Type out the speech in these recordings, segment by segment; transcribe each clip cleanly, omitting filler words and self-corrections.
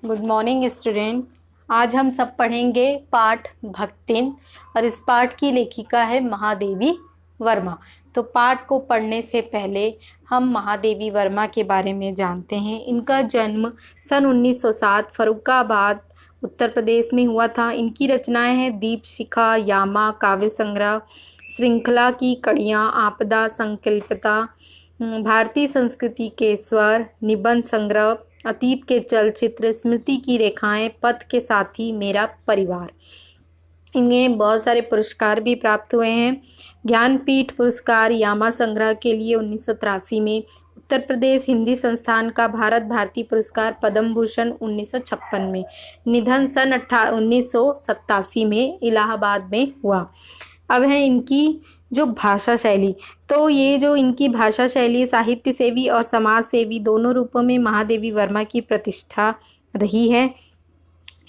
Good morning student. आज हम सब पढ़ेंगे पाठ भक्तिन और इस पाठ की लेखिका है महादेवी वर्मा। तो पाठ को पढ़ने से पहले हम महादेवी वर्मा के बारे में जानते हैं। इनका जन्म सन 1907 फर्रुखाबाद उत्तर प्रदेश में हुआ था। इनकी रचनाएं हैं दीप शिखा, यामा, काव्य संग्रह, श्रृंखला की कड़ियाँ, आपदा, संकल्पता, भारतीय संस्कृति के स्वर, निबंध संग्रह, अतीत के चलचित्र, स्मृति की रेखाएं, पथ के साथी, मेरा परिवार। इन्हें बहुत सारे पुरस्कार भी प्राप्त हुए हैं। ज्ञानपीठ पुरस्कार यामा संग्रह के लिए 1983 में, उत्तर प्रदेश हिंदी संस्थान का भारत भारती पुरस्कार पद्म भूषण 1956 में, निधन सन 1987 में इलाहाबाद में हुआ। अब है इनकी जो भाषा शैली। तो ये जो इनकी भाषा शैली साहित्य सेवी और समाज सेवी दोनों रूपों में महादेवी वर्मा की प्रतिष्ठा रही है।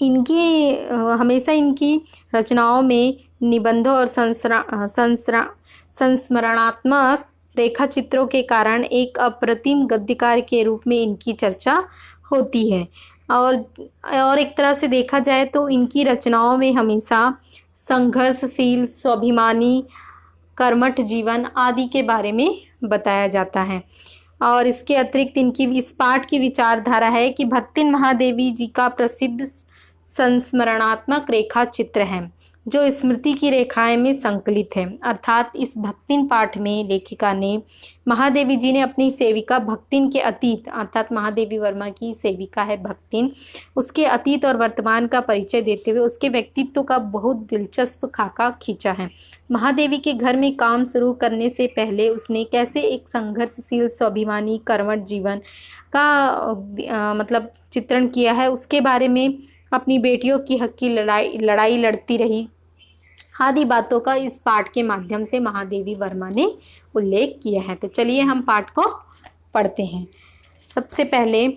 इनकी हमेशा इनकी रचनाओं में निबंधों और संस्मरणात्मक रेखा चित्रों के कारण एक अप्रतिम गद्यकार के रूप में इनकी चर्चा होती है। और एक तरह से देखा जाए तो इनकी रचनाओं में हमेशा संघर्षशील, स्वाभिमानी, कर्मठ जीवन आदि के बारे में बताया जाता है। और इसके अतिरिक्त इनकी इस पाठ की विचारधारा है कि भक्तिन महादेवी जी का प्रसिद्ध संस्मरणात्मक रेखा चित्र है जो स्मृति की रेखाएं में संकलित है। अर्थात इस भक्तिन पाठ में लेखिका ने महादेवी जी ने अपनी सेविका भक्तिन के अतीत, अर्थात महादेवी वर्मा की सेविका है भक्तिन, उसके अतीत और वर्तमान का परिचय देते हुए उसके व्यक्तित्व का बहुत दिलचस्प खाका खींचा है। महादेवी के घर में काम शुरू करने से पहले उसने कैसे एक संघर्षशील, स्वाभिमानी, कर्मठ जीवन का मतलब चित्रण किया है, उसके बारे में अपनी बेटियों की हक की लड़ाई लड़ती रही आदि बातों का इस पाठ के माध्यम से महादेवी वर्मा ने उल्लेख किया है। तो चलिए हम पाठ को पढ़ते हैं। सबसे पहले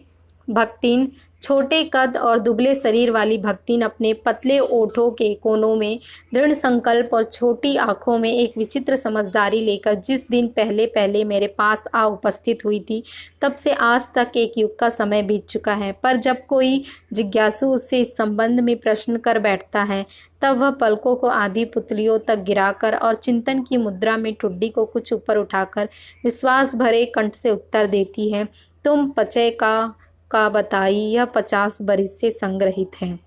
भक्तिन। छोटे कद और दुबले शरीर वाली भक्तिन अपने पतले ओठों के कोनों में दृढ़ संकल्प और छोटी आंखों में एक विचित्र समझदारी लेकर जिस दिन पहले पहले मेरे पास आ उपस्थित हुई थी, तब से आज तक एक युग का समय बीत चुका है। पर जब कोई जिज्ञासु उससे इस संबंध में प्रश्न कर बैठता है, तब वह पलकों को आधी पुतलियों तक गिराकर और चिंतन की मुद्रा में ठुड्डी को कुछ ऊपर उठाकर विश्वास भरे कंठ से उत्तर देती है, तुम पचय का बताई, यह 50 बरिस से संग्रहित है।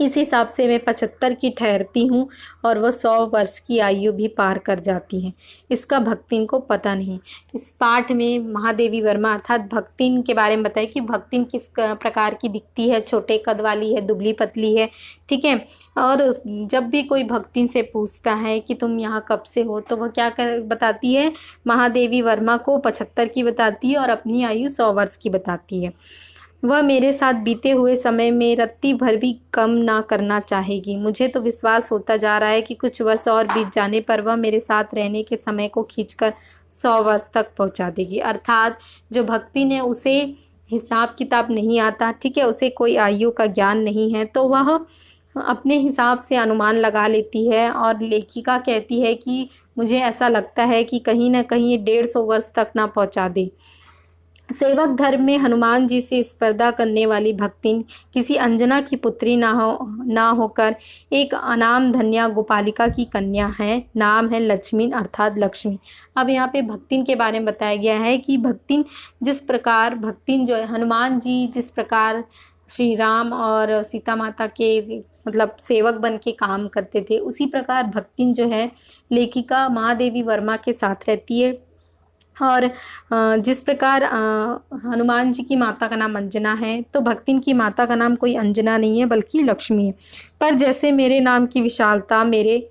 इस हिसाब से मैं 75 की ठहरती हूँ और वह 100 वर्ष की आयु भी पार कर जाती है। इसका भक्तिन को पता नहीं। इस पाठ में महादेवी वर्मा अर्थात भक्तिन के बारे में बताया कि भक्तिन किस प्रकार की दिखती है, छोटे कद वाली है, दुबली पतली है, ठीक है। और जब भी कोई भक्तिन से पूछता है कि तुम यहाँ कब से हो, तो वह क्या बताती है, महादेवी वर्मा को 75 की बताती है और अपनी आयु 100 वर्ष की बताती है। वह मेरे साथ बीते हुए समय में रत्ती भर भी कम ना करना चाहेगी। मुझे तो विश्वास होता जा रहा है कि कुछ वर्ष और बीत जाने पर वह मेरे साथ रहने के समय को खींचकर 100 वर्ष तक पहुंचा देगी। अर्थात जो भक्ति ने उसे हिसाब किताब नहीं आता, ठीक है, उसे कोई आयु का ज्ञान नहीं है, तो वह अपने हिसाब से अनुमान लगा लेती है। और लेखिका कहती है कि मुझे ऐसा लगता है कि कहीं ना कहीं ये 150 वर्ष तक ना पहुंचा दे। सेवक धर्म में हनुमान जी से स्पर्धा करने वाली भक्तिन किसी अंजना की पुत्री ना होकर एक अनाम धन्या गोपालिका की कन्या है। नाम है लक्ष्मी अर्थात लक्ष्मी। अब यहाँ पे भक्तिन के बारे में बताया गया है कि भक्तिन भक्तिन जो है हनुमान जी जिस प्रकार श्री राम और सीता माता के मतलब सेवक बन के काम करते थे, उसी प्रकार भक्तिन जो है लेखिका महादेवी वर्मा के साथ रहती है। और जिस प्रकार हनुमान जी की माता का नाम अंजना है, तो भक्तिन की माता का नाम कोई अंजना नहीं है बल्कि लक्ष्मी है। पर जैसे मेरे नाम की विशालता मेरे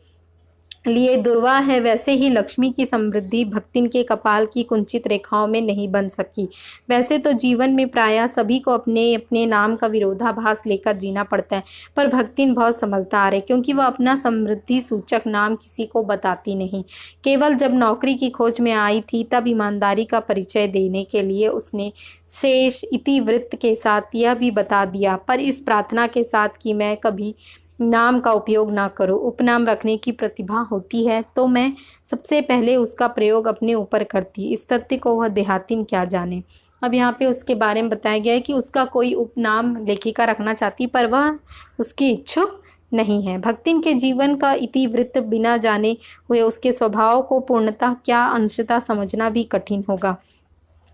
लिए दुर्वा है, वैसे ही लक्ष्मी की समृद्धि भक्तिन के कपाल की कुंचित रेखाओं में नहीं बन सकी। वैसे तो जीवन में प्रायः सभी को अपने अपने नाम का विरोधाभास लेकर जीना पड़ता है, पर भक्तिन बहुत समझदार है क्योंकि वह अपना समृद्धि सूचक नाम किसी को बताती नहीं। केवल जब नौकरी की खोज में आई थी, तब ईमानदारी का परिचय देने के लिए उसने शेष इतिवृत्त के साथ यह भी बता दिया, पर इस प्रार्थना के साथ कि मैं कभी नाम का उपयोग ना करो। उपनाम रखने की प्रतिभा होती है तो मैं सबसे पहले उसका प्रयोग अपने ऊपर करती, इस तथ्य को वह देहातिन क्या जाने। अब यहाँ पे उसके बारे में बताया गया है कि उसका कोई उपनाम लेखिका रखना चाहती पर वह उसकी इच्छुक नहीं है। भक्तिन के जीवन का इतिवृत्त बिना जाने हुए उसके स्वभाव को पूर्णतः क्या अंशतः समझना भी कठिन होगा।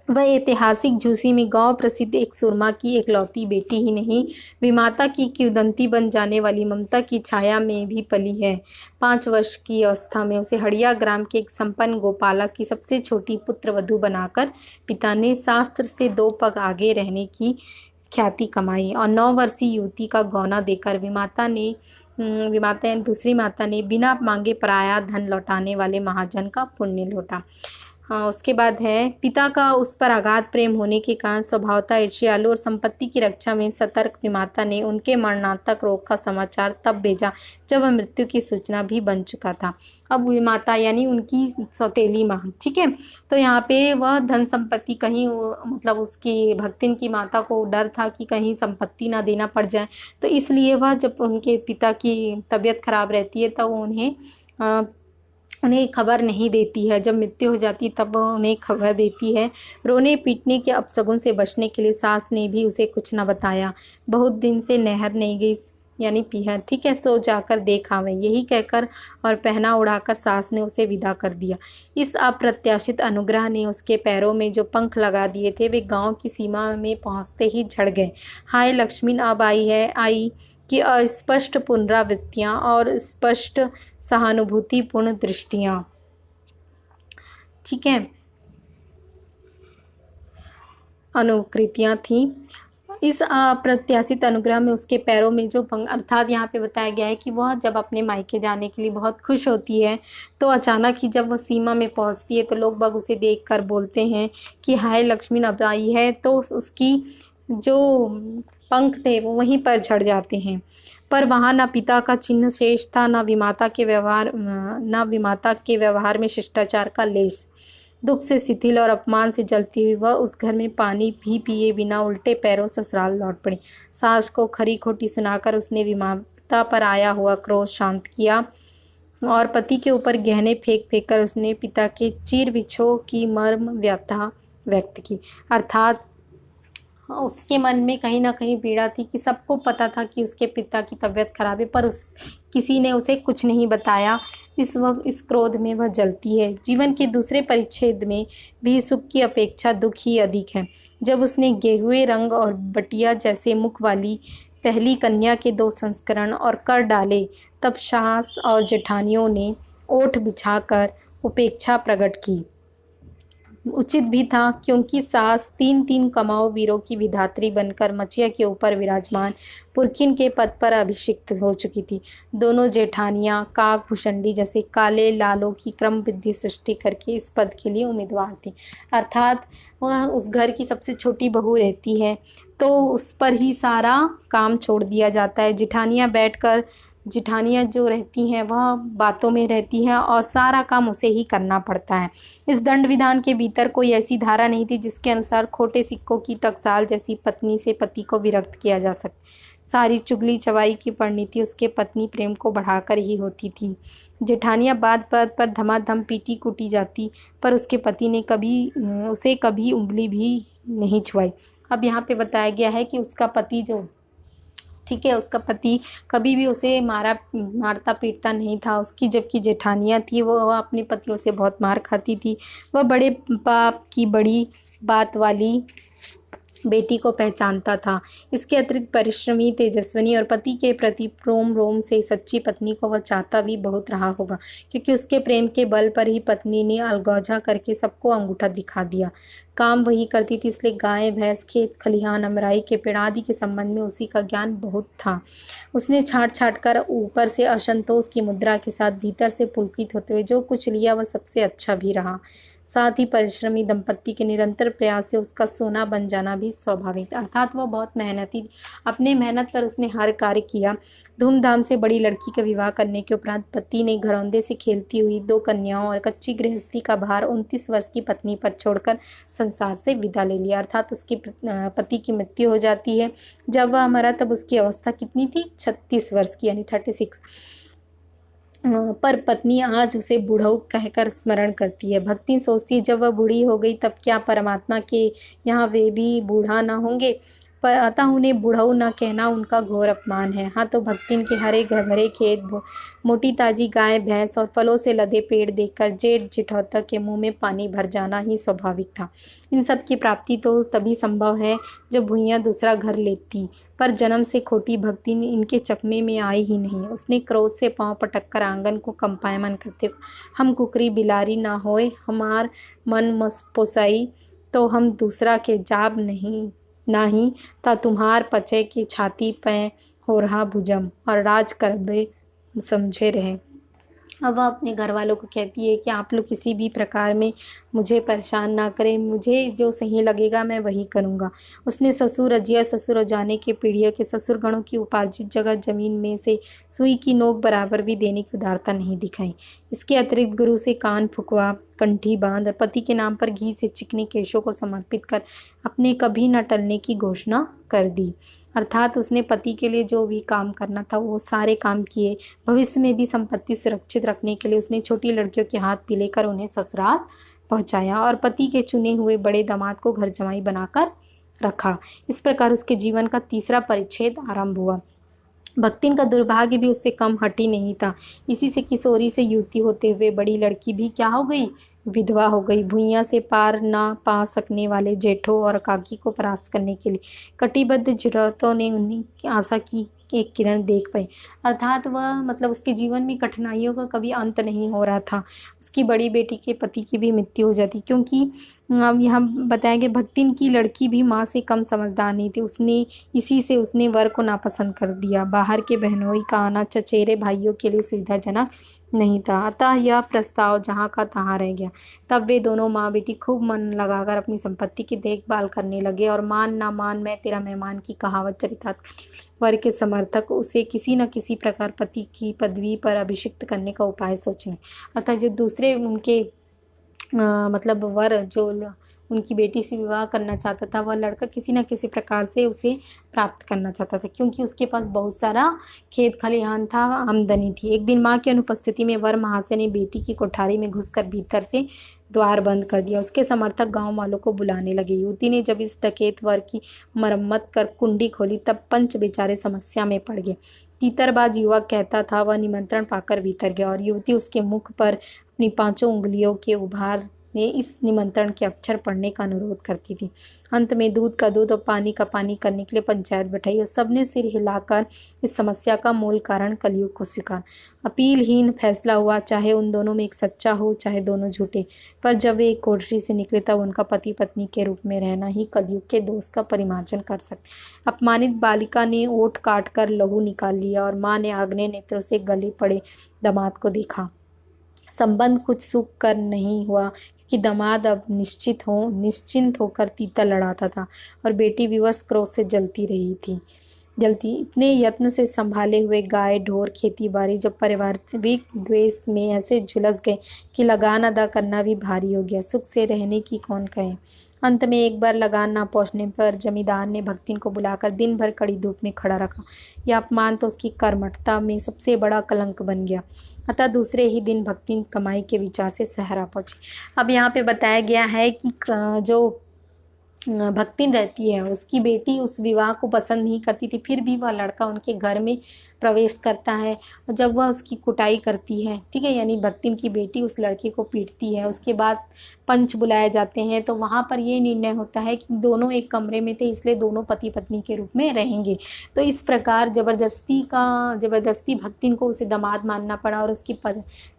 वह ऐतिहासिक झूसी में गांव प्रसिद्ध एक सुरमा की एकलौती बेटी ही नहीं, विमाता की किंवदंती बन जाने वाली ममता की छाया में भी पली है। 5 वर्ष की अवस्था में उसे हड़िया ग्राम के एक संपन्न गोपालक की सबसे छोटी पुत्रवधू बनाकर पिता ने शास्त्र से 2 पग आगे रहने की ख्याति कमाई और 9 वर्षीय युवती का गौना देकर विमाता यानी दूसरी माता ने बिना मांगे पराया धन लौटाने वाले महाजन का पुण्य लौटा। हाँ, उसके बाद है पिता का उस पर अगाध प्रेम होने के कारण स्वभावतः ईर्ष्यालु और संपत्ति की रक्षा में सतर्क विमाता ने उनके मरणांतक रोग का समाचार तब भेजा जब वह मृत्यु की सूचना भी बन चुका था। अब विमाता यानी उनकी सौतेली माँ, ठीक है। तो यहाँ पे वह धन संपत्ति कहीं मतलब उसकी भक्तिन की माता को डर था कि कहीं संपत्ति ना देना पड़ जाए, तो इसलिए वह जब उनके पिता की तबीयत खराब रहती है तो उन्हें खबर नहीं देती है। जब मृत्यु हो जाती तब उन्हें खबर देती है। रोने पीटने के अपशगुन से बचने के लिए सास ने भी उसे कुछ न बताया। बहुत दिन से नहर नहीं गई यानी पीहर, ठीक है, सो जाकर देख आवे, यही कहकर और पहना उड़ाकर सास ने उसे विदा कर दिया। इस अप्रत्याशित अनुग्रह ने उसके पैरों में जो पंख लगा दिए थे वे गांव की सीमा में पहुंचते ही झड़ गए। हाय लक्ष्मी अब आई कि अस्पष्ट पुनरावृत्तियाँ और स्पष्ट सहानुभूतिपूर्ण दृष्टियाँ, ठीक है, अनुकृतियाँ थीं। इस अप्रत्याशित अनुग्रह में उसके पैरों में जो अर्थात यहाँ पे बताया गया है कि वह जब अपने मायके जाने के लिए बहुत खुश होती है तो अचानक ही जब वह सीमा में पहुँचती है तो लोग बाग उसे देखकर बोलते हैं कि हाय लक्ष्मी अब आई है, तो उसकी जो पंख थे वो वहीं पर झड़ जाते हैं। पर वहाँ न पिता का चिन्ह शेष था, न विमाता के व्यवहार में शिष्टाचार का लेश। दुख से शिथिल और अपमान से जलती हुई वह उस घर में पानी भी पिए बिना उल्टे पैरों ससुराल लौट पड़ी। सास को खरी खोटी सुनाकर उसने विमाता पर आया हुआ क्रोध शांत किया और पति के ऊपर गहने फेंक कर उसने पिता के चीर बिछो की मर्म व्यथा व्यक्त की। अर्थात उसके मन में कहीं ना कहीं पीड़ा थी कि सबको पता था कि उसके पिता की तबीयत खराब है, पर किसी ने उसे कुछ नहीं बताया। इस वक्त इस क्रोध में वह जलती है। जीवन के दूसरे परिच्छेद में भी सुख की अपेक्षा दुख ही अधिक है। जब उसने गेहुए रंग और बटिया जैसे मुख वाली पहली कन्या के 2 संस्करण और कर डाले तब सास और जेठानियों ने ओठ बिछाकर उपेक्षा प्रकट की। उचित भी था क्योंकि सास 3 कमाऊ वीरों की विधात्री बनकर मचिया के ऊपर विराजमान पुरखिन के पद पर अभिषिक्त हो चुकी थी। दोनों जेठानियां काक भुषंडी जैसे काले लालों की क्रम विधि सृष्टि करके इस पद के लिए उम्मीदवार थी। अर्थात वह उस घर की सबसे छोटी बहू रहती है तो उस पर ही सारा काम छोड़ दिया जाता है। जेठानियाँ जो रहती हैं वह बातों में रहती हैं और सारा काम उसे ही करना पड़ता है। इस दंड विधान के भीतर कोई ऐसी धारा नहीं थी जिसके अनुसार खोटे सिक्कों की टकसाल जैसी पत्नी से पति को विरक्त किया जा सके। सारी चुगली चवाई की परिणति उसके पत्नी प्रेम को बढ़ाकर ही होती थी। जेठानियाँ बात बात पर धमाधम पीटी कूटी जाती पर उसके पति ने उसे कभी उंगली भी नहीं छुआई। अब यहाँ पे बताया गया है कि उसका पति ठीक है, उसका पति कभी भी उसे मारता पीटता नहीं था। उसकी जबकि जेठानियाँ थी वह अपने पतियों से बहुत मार खाती थी। वह बड़े बाप की बड़ी बात वाली बेटी को पहचानता था। इसके अतिरिक्त परिश्रमी, तेजस्विनी और पति के प्रति रोम रोम से सच्ची पत्नी को वह चाहता भी बहुत रहा होगा, क्योंकि उसके प्रेम के बल पर ही पत्नी ने अलगौजा करके सबको अंगूठा दिखा दिया। काम वही करती थी, इसलिए गाय भैंस, खेत खलिहान, अमराई के पेड़ आदि के संबंध में उसी का ज्ञान बहुत था। उसने छाट कर ऊपर से असंतोष की मुद्रा के साथ भीतर से पुलकित होते हुए जो कुछ लिया वह सबसे अच्छा भी रहा। साथ ही परिश्रमी दंपति के निरंतर प्रयास से उसका सोना बन जाना भी स्वाभाविक था। अर्थात वह बहुत मेहनती, अपने मेहनत पर उसने हर कार्य किया। धूमधाम से बड़ी लड़की का विवाह करने के उपरांत पति ने घरौंदे से खेलती हुई 2 कन्याओं और कच्ची गृहस्थी का भार 29 वर्ष की पत्नी पर छोड़कर संसार से विदा ले लिया। अर्थात उसके पति की मृत्यु हो जाती है। जब वह मरा तब उसकी अवस्था कितनी थी? 36 वर्ष की, यानी 36। पर पत्नी आज उसे बूढ़ऊ कहकर स्मरण करती है। भक्ति सोचती है जब वह बूढ़ी हो गई तब क्या परमात्मा के यहाँ वे भी बूढ़ा ना होंगे? पर अतः उन्हें बूढ़ऊ न कहना उनका घोर अपमान है। हाँ, तो भक्तिन के हरे भरे खेत, मोटी ताजी गाय भैंस और फलों से लदे पेड़ देखकर जेठ जेठौता के मुंह में पानी भर जाना ही स्वाभाविक था। इन सब की प्राप्ति तो तभी संभव है जब भुइयाँ दूसरा घर लेती, पर जन्म से खोटी भक्ति इनके चकमे में आई ही नहीं। उसने क्रोध से पांव पटक कर आंगन को कंपायमान करते, हम कुकरी बिलारी ना होए, हमार मन मस पोसाई तो हम दूसरा के जाब नहीं ता तुम्हार पचे की छाती पे हो रहा भुजम और राज करबे समझे रहे। अब वह अपने घर वालों को कहती है कि आप लोग किसी भी प्रकार में मुझे परेशान ना करें, मुझे जो सही लगेगा मैं वही करूँगा। उसने ससुर अजिया ससुर जाने के पीढ़ियों के ससुर गणों की उपार्जित जगह जमीन में से सुई की नोक बराबर भी देने की उदारता नहीं दिखाई। इसके अतिरिक्त गुरु से कान फुकवा, कंठी बांध और पति के नाम पर घी से चिकने केशों को समर्पित कर अपने कभी न टलने की घोषणा कर दी। अर्थात उसने पति के लिए जो भी काम करना था वो सारे काम किए। भविष्य में भी संपत्ति सुरक्षित रखने के लिए उसने छोटी लड़कियों के हाथ पिलेकर उन्हें ससुराल पहुंचाया और पति के चुने हुए बड़े दामाद को घर जमाई बनाकर रखा। इस प्रकार उसके जीवन का तीसरा परिच्छेद आरंभ हुआ। भक्तिन का दुर्भाग्य भी उससे कम हटी नहीं था। इसी से किशोरी से युवती होते हुए बड़ी लड़की भी क्या हो गई? विधवा हो गई। भुइयां से पार ना पा सकने वाले जेठों और काकी को परास्त करने के लिए कटिबद्ध जरूरतों ने उन्हीं की आशा की एक किरण देख पाई। अर्थात वह मतलब उसके जीवन में कठिनाइयों का कभी अंत नहीं हो रहा था। उसकी बड़ी बेटी के पति की भी मृत्यु हो जाती, क्योंकि अब यहाँ बताया गया भक्तिन की लड़की भी माँ से कम समझदार नहीं थी। इसी से उसने वर को नापसंद कर दिया। बाहर के बहनोई का आना चचेरे भाइयों के लिए सुविधाजनक नहीं था, अतः यह प्रस्ताव जहाँ का तहाँ रह गया। तब वे दोनों माँ बेटी खूब मन लगाकर अपनी संपत्ति की देखभाल करने लगे और मान ना मान मैं तेरा मेहमान की कहावत चरितार्थ करने वर के समर्थक उसे किसी न किसी प्रकार पति की पदवी पर अभिषिक्त करने का उपाय सोचने। अतः जो दूसरे उनके मतलब वर जो उनकी बेटी से विवाह करना चाहता था, वह लड़का किसी न किसी प्रकार से उसे प्राप्त करना चाहता था, क्योंकि उसके पास बहुत सारा खेत खलिहान था, आमदनी थी। एक दिन माँ की अनुपस्थिति में वर महाशय ने बेटी की कोठारी में घुसकर भीतर से द्वार बंद कर दिया। उसके समर्थक गांव वालों को बुलाने लगे। युवती ने जब इस डकैत वर की मरम्मत कर कुंडी खोली तब पंच बेचारे समस्या में पड़ गए। तीतरबाज युवक कहता था वह निमंत्रण पाकर भीतर गया और युवती उसके मुख पर अपनी 5 उंगलियों के उभार में इस निमंत्रण के अक्षर पढ़ने का अनुरोध करती थी। अंत में दूध का दूध और पानी का पानी करने के लिए पंचायत बैठाई और सबने सिर हिलाकर इस समस्या का मूल कारण कलयुग को स्वीकार। अपीलहीन फैसला हुआ, चाहे उन दोनों में एक सच्चा हो चाहे दोनों झूठे, पर जब वे एक कोठरी से निकले तब उनका पति पत्नी के रूप में रहना ही कलयुग के दोष का परिमार्जन कर सकते। अपमानित बालिका ने ओठ काट कर लहू निकाल लिया और माँ ने आग्नेय नेत्रों से गले पड़े दामाद को देखा। संबंध कुछ सुख कर नहीं हुआ कि दामाद अब निश्चिंत होकर तीतर लड़ाता था और बेटी विवश क्रोध से जलती इतने यत्न से संभाले हुए गाय ढोर खेती बाड़ी जब पारिवारिक द्वेष में ऐसे झुलस गए कि लगान अदा करना भी भारी हो गया। सुख से रहने की कौन कहे। अंत में एक बार लगान ना पहुंचने पर जमींदार ने भक्तिन को बुलाकर दिन भर कड़ी धूप में खड़ा रखा। यह अपमान तो उसकी कर्मठता में सबसे बड़ा कलंक बन गया। अतः दूसरे ही दिन भक्तिन कमाई के विचार से सहरा पहुंची। अब यहाँ पे बताया गया है कि जो भक्तिन रहती है उसकी बेटी उस विवाह को पसंद नहीं करती थी, फिर भी वह लड़का उनके घर में प्रवेश करता है और जब वह उसकी कुटाई करती है, ठीक है, यानी भक्तिन की बेटी उस लड़के को पीटती है। उसके बाद पंच बुलाए जाते हैं तो वहाँ पर ये निर्णय होता है कि दोनों एक कमरे में थे इसलिए दोनों पति पत्नी के रूप में रहेंगे। तो इस प्रकार ज़बरदस्ती भक्तिन को उसे दामाद मानना पड़ा और उसकी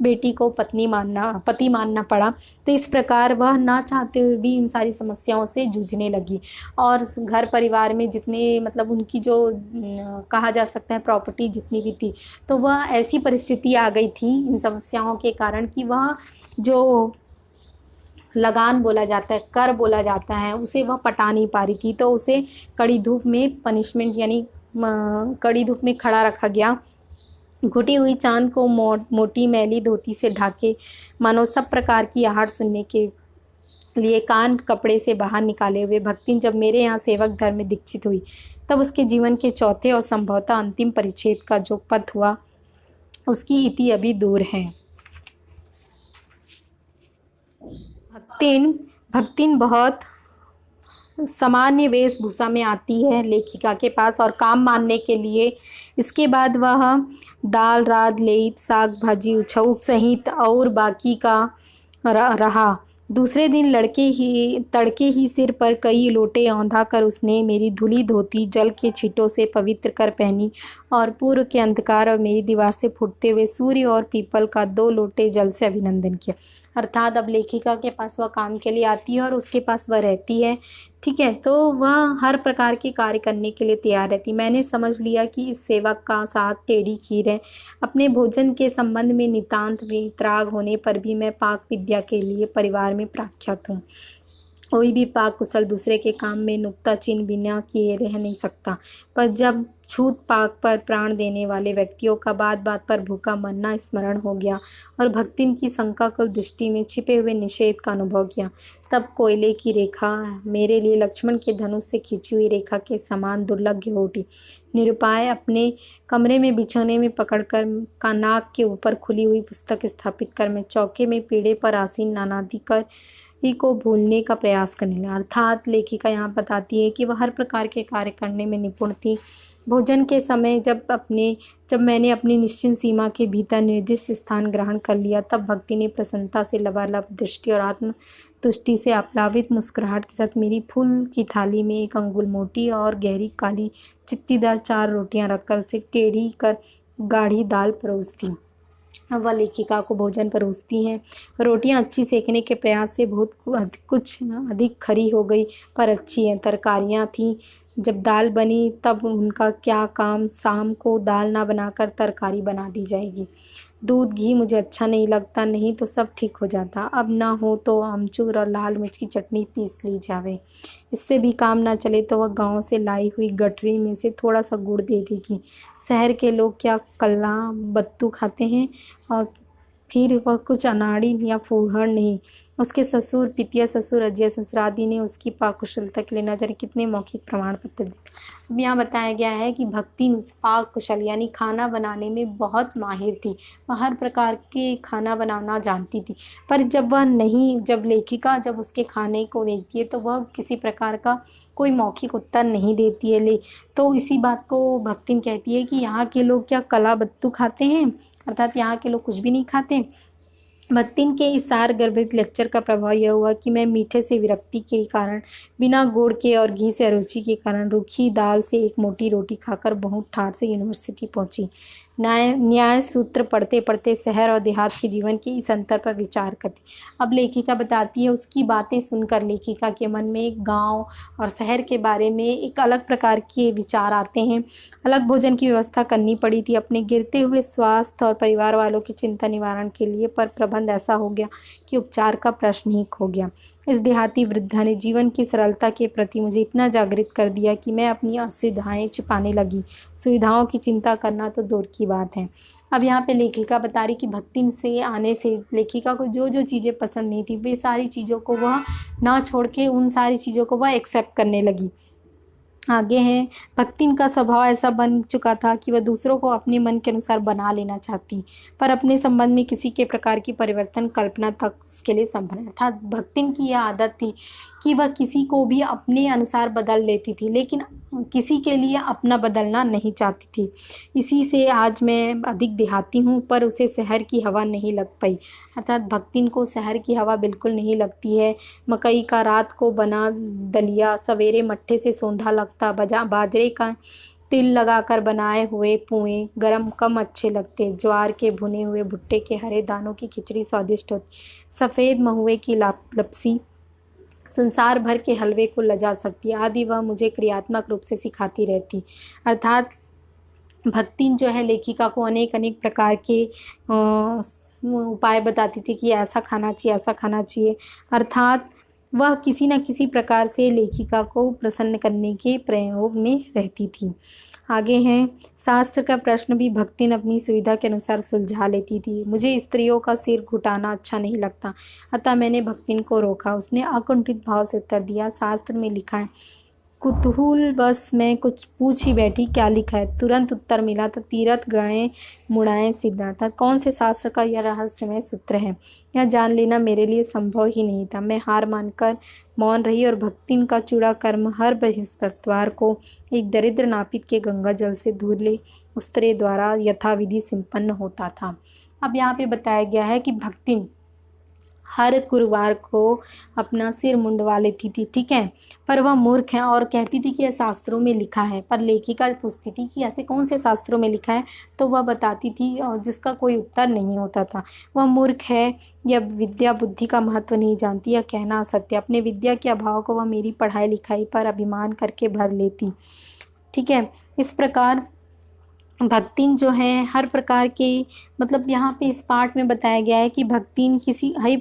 बेटी को पति मानना पड़ा। तो इस प्रकार वह ना चाहते हुए भी इन सारी समस्याओं से जूझने लगी और घर परिवार में जितने मतलब उनकी जो कहा जा सकता है प्रॉपर्टी जितनी भी थी, तो वह ऐसी परिस्थिति आ गई थी इन समस्याओं के कारण कि वह जो लगान बोला जाता है, कर बोला जाता है, उसे वह पटा नहीं पा रही थी। तो उसे कड़ी धूप में पनिशमेंट यानी कड़ी धूप में खड़ा रखा गया। घुटी हुई चाँद को मोटी मैली धोती से ढाके मानो सब प्रकार की आहट सुनने के लिए कान कपड़े से बाहर निकाले हुए भक्तिन जब मेरे यहाँ सेवक धर्म में दीक्षित हुई, तब उसके जीवन के चौथे और संभवतः अंतिम परिच्छेद का जो पथ हुआ, उसकी इति अभी दूर है। भक्तिन बहुत सामान्य वेशभूषा में आती है लेखिका के पास और काम मानने के लिए। इसके बाद वह दाल रात लेइत साग भाजी उछौक सहित और बाकी का रहा। दूसरे दिन तड़के ही सिर पर कई लोटे औंधा कर उसने मेरी धुली धोती जल के छींटों से पवित्र कर पहनी और पूर्व के अंधकार और मेरी दीवार से फूटते हुए सूर्य और पीपल का 2 लोटे जल से अभिनंदन किया। अर्थात अब लेखिका के पास वह काम के लिए आती है और उसके पास वह रहती है, ठीक है, तो वह हर प्रकार के कार्य करने के लिए तैयार रहती। मैंने समझ लिया कि इस सेवक का साथ टेढ़ी खीर है। अपने भोजन के संबंध में नितांत वितराग होने पर भी मैं पाक विद्या के लिए परिवार में प्रख्यात हूँ। कोई भी पाक कुशल दूसरे के काम में नुक्ता चिन्ह बिना किए रह नहीं सकता, पर जब छूत पाक पर प्राण देने वाले व्यक्तियों का बात बात पर भूखा मरना स्मरण हो गया और भक्तिन की शंकाकुल दृष्टि में छिपे हुए निषेध का अनुभव किया, तब कोयले की रेखा मेरे लिए लक्ष्मण के धनुष से खींची हुई रेखा के समान दुर्लभ हो उठी। निरुपाय अपने कमरे में बिछौने में पकड़कर का नाक के ऊपर खुली हुई पुस्तक स्थापित कर मैं चौके में पीढ़े पर आसीन नानादि कर को भूलने का प्रयास करने लगा। अर्थात लेखिका यहाँ बताती है कि वह हर प्रकार के कार्य करने में निपुण थी। भोजन के समय जब मैंने अपनी निश्चित सीमा के भीतर निर्दिष्ट स्थान ग्रहण कर लिया, तब भक्ति ने प्रसन्नता से लबालब दृष्टि और आत्मतुष्टि से आप्लावित मुस्कुराहट के साथ मेरी फूल की थाली में 1 अंगुल मोटी और गहरी काली चित्तीदार 4 रोटियां रखकर उसे टेढ़ी कर गाढ़ी दाल परोस दी। अब वह लेखिका को भोजन परोसती हैं। रोटियां अच्छी सेकने के प्रयास से कुछ अधिक खरी हो गई, पर अच्छी हैं। तरकारियां थीं। जब दाल बनी तब उनका क्या काम, शाम को दाल ना बनाकर तरकारी बना दी जाएगी। दूध घी मुझे अच्छा नहीं लगता, नहीं तो सब ठीक हो जाता। अब ना हो तो अमचूर और लाल मिर्च की चटनी पीस ली जावे। इससे भी काम ना चले तो वह गांव से लाई हुई गठरी में से थोड़ा सा गुड़ दे देगी। शहर के लोग क्या कल्ला बत्तू खाते हैं, और फिर वह कुछ अनाड़ी या फूहड़ नहीं। उसके ससुर, पितिया ससुर, अजय ससुर आदि ने उसकी पाककुशलता के लिए न जाने कितने मौखिक प्रमाण पत्र दिए। अब यहाँ बताया गया है कि भक्ति पाक कुशल यानी खाना बनाने में बहुत माहिर थी। वह हर प्रकार के खाना बनाना जानती थी, पर जब लेखिका जब उसके खाने को देखती है तो वह किसी प्रकार का कोई मौखिक उत्तर नहीं देती है। तो इसी बात को भक्तिन कहती है कि यहाँ के लोग क्या कला बत्तू खाते हैं, अर्थात यहाँ के लोग कुछ भी नहीं खाते। भक्तिन के इस सार गर्भित लेक्चर का प्रभाव यह हुआ कि मैं मीठे से विरक्ति के कारण, बिना गुड़ के और घी से अरुचि के कारण रूखी दाल से 1 मोटी रोटी खाकर बहुत ठाठ से यूनिवर्सिटी पहुंची। न्याय सूत्र पढ़ते पढ़ते शहर और देहात के जीवन के इस अंतर पर विचार करती। अब लेखिका बताती है, उसकी बातें सुनकर लेखिका के मन में गांव और शहर के बारे में एक अलग प्रकार के विचार आते हैं। अलग भोजन की व्यवस्था करनी पड़ी थी अपने गिरते हुए स्वास्थ्य और परिवार वालों की चिंता निवारण के लिए, पर प्रबंध ऐसा हो गया कि उपचार का प्रश्न ही खो गया। इस देहाती वृद्धा ने जीवन की सरलता के प्रति मुझे इतना जागृत कर दिया कि मैं अपनी असुविधाएं छिपाने लगी। सुविधाओं की चिंता करना तो दूर की बात है। अब यहाँ पे लेखिका बता रही कि भक्तिन से आने से लेखिका को जो जो चीज़ें पसंद नहीं थी, वे सारी चीज़ों को वह ना छोड़ के उन सारी चीज़ों को वह एक्सेप्ट करने लगी। आगे है, भक्तिन का स्वभाव ऐसा बन चुका था कि वह दूसरों को अपने मन के अनुसार बना लेना चाहती, पर अपने संबंध में किसी के प्रकार की परिवर्तन कल्पना तक उसके लिए संभव नहीं था। भक्तिन की यह आदत थी कि वह किसी को भी अपने अनुसार बदल लेती थी, लेकिन किसी के लिए अपना बदलना नहीं चाहती थी। इसी से आज मैं अधिक देहाती हूँ, पर उसे शहर की हवा नहीं लग पाई। अर्थात भक्तिन को शहर की हवा बिल्कुल नहीं लगती है। मकई का रात को बना दलिया, सवेरे मट्ठे से सोंधा लगता, बाजरे का तिल लगाकर बनाए हुए पुए गरम कम अच्छे लगते, ज्वार के भुने हुए भुट्टे के हरे दानों की खिचड़ी स्वादिष्ट होती, सफ़ेद महुए की लपसी संसार भर के हलवे को लजा सकती आदि वह मुझे क्रियात्मक रूप से सिखाती रहती। अर्थात भक्तिन जो है लेखिका को अनेक प्रकार के उपाय बताती थी कि ऐसा खाना चाहिए, ऐसा खाना चाहिए। अर्थात वह किसी न किसी प्रकार से लेखिका को प्रसन्न करने के प्रयोग में रहती थी। आगे हैं, शास्त्र का प्रश्न भी भक्तिन अपनी सुविधा के अनुसार सुलझा लेती थी। मुझे स्त्रियों का सिर घुटाना अच्छा नहीं लगता, अतः मैंने भक्तिन को रोका। उसने अकुंठित भाव से उत्तर दिया, शास्त्र में लिखा है। कुतूहल बस मैं कुछ पूछ ही बैठी, क्या लिखा है? तुरंत उत्तर मिला तो तीरथ गए मुड़ाएं सिद्धार्थ। कौन से शास्त्र का यह रहस्यमय सूत्र है? यह जान लेना मेरे लिए संभव ही नहीं था। मैं हार मानकर मौन रही और भक्तिन का चूड़ा कर्म हर बृहस्पतिवार को एक दरिद्र नापित के गंगा जल से धुले उस्तरे द्वारा यथाविधि संपन्न होता था। अब यहाँ पे बताया गया है कि भक्तिन हर गुरुवार को अपना सिर मुंडवा लेती थी, ठीक है, पर वह मूर्ख है और कहती थी कि यह शास्त्रों में लिखा है। पर लेखिका पूछती थी कि ऐसे कौन से शास्त्रों में लिखा है, तो वह बताती थी और जिसका कोई उत्तर नहीं होता था। वह मूर्ख है, यह विद्या बुद्धि का महत्व नहीं जानती, यह कहना असत्य। अपने विद्या के अभाव को वह मेरी पढ़ाई लिखाई पर अभिमान करके भर लेती, ठीक है। इस प्रकार भक्तिन जो है हर प्रकार के, मतलब यहाँ पे इस पार्ट में बताया गया है कि भक्तिन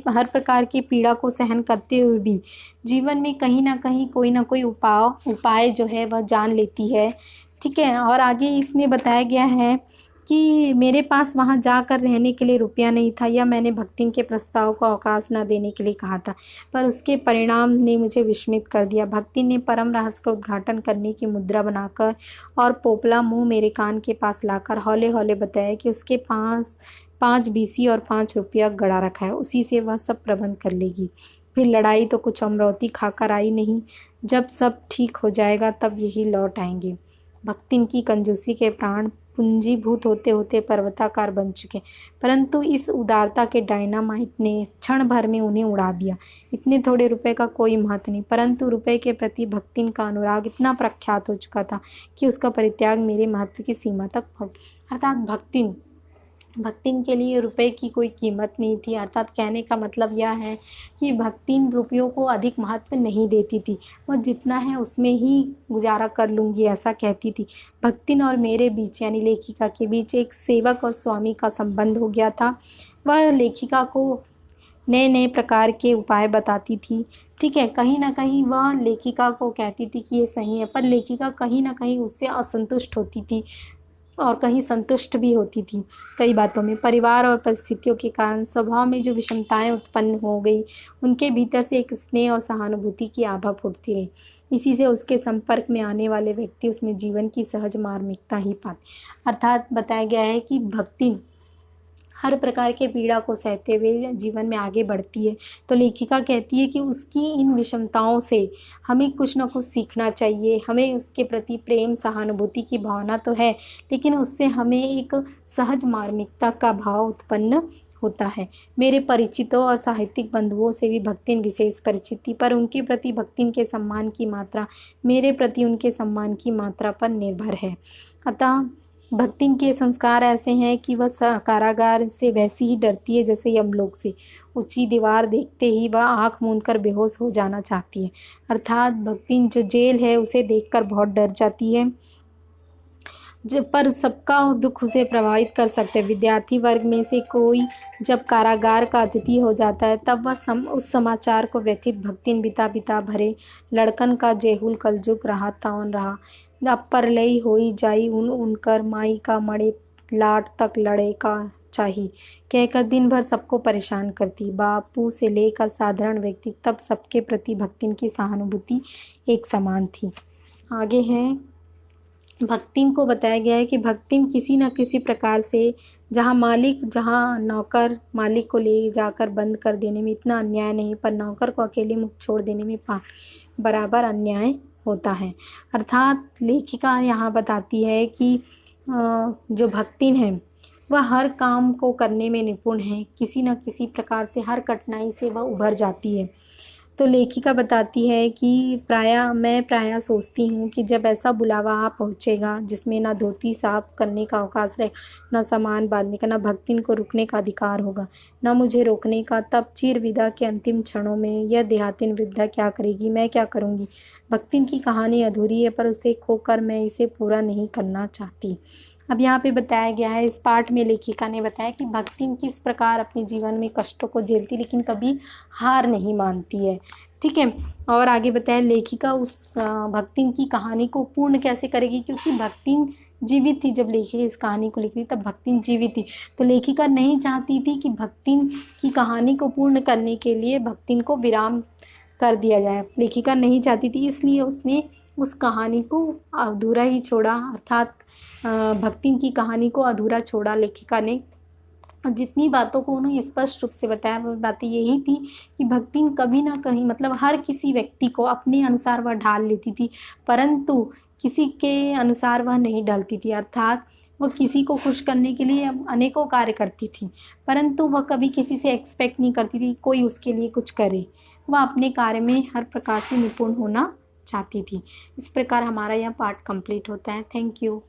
हर प्रकार की पीड़ा को सहन करते हुए भी जीवन में कहीं ना कहीं कोई ना कोई उपाय जो है वह जान लेती है, ठीक है। और आगे इसमें बताया गया है कि मेरे पास वहाँ जाकर रहने के लिए रुपया नहीं था, या मैंने भक्तिन के प्रस्ताव को अवकाश न देने के लिए कहा था, पर उसके परिणाम ने मुझे विस्मित कर दिया। भक्तिन ने परम रहस्य का उद्घाटन करने की मुद्रा बनाकर और पोपला मुंह मेरे कान के पास लाकर हौले हौले बताया कि उसके पास 5 बीसी और 5 रुपया गड़ा रखा है, उसी से वह सब प्रबंध कर लेगी। फिर लड़ाई तो कुछ अमरौती खाकर आई नहीं, जब सब ठीक हो जाएगा तब यही लौट आएंगे। भक्तिन की कंजूसी के प्राण पूंजीभूत होते होते पर्वताकार बन चुके, परंतु इस उदारता के डायनामाइट ने क्षण भर में उन्हें उड़ा दिया। इतने थोड़े रुपए का कोई महत्व नहीं, परंतु रुपए के प्रति भक्तिन का अनुराग इतना प्रख्यात हो चुका था कि उसका परित्याग मेरे महत्व की सीमा तक पहुंच। अर्थात भक्तिन के लिए रुपए की कोई कीमत नहीं थी। अर्थात कहने का मतलब यह है कि भक्तिन रुपयों को अधिक महत्व नहीं देती थी, वह जितना है उसमें ही गुजारा कर लूँगी, ऐसा कहती थी। भक्तिन और मेरे बीच यानी लेखिका के बीच एक सेवक और स्वामी का संबंध हो गया था। वह लेखिका को नए नए प्रकार के उपाय बताती थी, ठीक है। कहीं ना कहीं वह लेखिका को कहती थी कि ये सही है, पर लेखिका कहीं ना कहीं उससे असंतुष्ट होती थी और कहीं संतुष्ट भी होती थी कई बातों में। परिवार और परिस्थितियों के कारण स्वभाव में जो विषमताएं उत्पन्न हो गई, उनके भीतर से एक स्नेह और सहानुभूति की आभा फूटती रही। इसी से उसके संपर्क में आने वाले व्यक्ति उसमें जीवन की सहज मार्मिकता ही पाते। अर्थात बताया गया है कि भक्ति हर प्रकार के पीड़ा को सहते हुए जीवन में आगे बढ़ती है। तो लेखिका कहती है कि उसकी इन विषमताओं से हमें कुछ ना कुछ सीखना चाहिए। हमें उसके प्रति प्रेम सहानुभूति की भावना तो है, लेकिन उससे हमें एक सहज मार्मिकता का भाव उत्पन्न होता है। मेरे परिचितों और साहित्यिक बंधुओं से भी भक्तिन विशेष परिचित थी, पर उनके प्रति भक्तिन के सम्मान की मात्रा मेरे प्रति उनके सम्मान की मात्रा पर निर्भर है। अतः भक्तिन के संस्कार ऐसे हैं कि वह कारागार से वैसी ही डरती है जैसे यमलोक से। ऊंची दीवार देखते ही वह आंख मूंदकर बेहोश हो जाना चाहती है। अर्थात भक्तिन जो जेल है उसे देखकर बहुत डर जाती है, पर सबका दुख उसे प्रभावित कर सकते हैं। विद्यार्थी वर्ग में से कोई जब कारागार का अतिथि हो जाता है तब वह उस समाचार को व्यथित भक्तिन बिता बिता भरे लड़कन का जेहुल कलजुग रहा तावन रहा, अब पर लई होई जाई उनकर माई का मड़े लाट तक लड़े का चाहिए कहकर दिन भर सबको परेशान करती। बापू से लेकर साधारण व्यक्ति तब सबके प्रति भक्तिन की सहानुभूति एक समान थी। आगे है, भक्तिन को बताया गया है कि भक्तिन किसी न किसी प्रकार से जहाँ नौकर मालिक को ले जाकर बंद कर देने में इतना अन्याय नहीं, पर नौकर को अकेले मुक्त छोड़ देने में बराबर अन्याय होता है। अर्थात लेखिका यहाँ बताती है कि जो भक्तिन है वह हर काम को करने में निपुण है, किसी न किसी प्रकार से हर कठिनाई से वह उभर जाती है। तो लेखिका बताती है कि मैं प्रायः सोचती हूँ कि जब ऐसा बुलावा आ पहुँचेगा जिसमें ना धोती साफ करने का अवकाश रहे, ना सामान बांधने का, ना भक्तिन को रुकने का अधिकार होगा, ना मुझे रोकने का, तब चिर विदा के अंतिम क्षणों में यह देहातिन वृद्धा क्या करेगी, मैं क्या करूँगी। भक्तिन की कहानी अधूरी है, पर उसे खोकर मैं इसे पूरा नहीं करना चाहती। अब यहाँ पे बताया गया है, इस पाठ में लेखिका ने बताया कि भक्तिन किस प्रकार अपने जीवन में कष्टों को झेलती लेकिन कभी हार नहीं मानती है। ठीक है, और आगे बताया लेखिका उस भक्तिन की कहानी को पूर्ण कैसे करेगी, क्योंकि भक्तिन जीवित थी जब लेखिका इस कहानी को लिख रही तब भक्तिन जीवित थी, तो लेखिका नहीं चाहती थी कि भक्तिन की कहानी को पूर्ण करने के लिए भक्तिन को विराम कर दिया जाए। लेखिका नहीं चाहती थी, इसलिए उसने उस कहानी को अधूरा ही छोड़ा, अर्थात भक्तिन की कहानी को अधूरा छोड़ा लेखिका ने। जितनी बातों को उन्होंने स्पष्ट रूप से बताया वो बातें यही थी कि भक्तिन कभी ना कहीं मतलब हर किसी व्यक्ति को अपने अनुसार वह ढाल लेती थी, परंतु किसी के अनुसार वह नहीं ढलती थी। अर्थात वह किसी को खुश करने के लिए अनेकों कार्य करती थी, परंतु वह कभी किसी से एक्सपेक्ट नहीं करती थी कोई उसके लिए कुछ करे। वह अपने कार्य में हर प्रकार से निपुण होना चाहती थी। इस प्रकार हमारा यह पाठ कंप्लीट होता है। Thank you.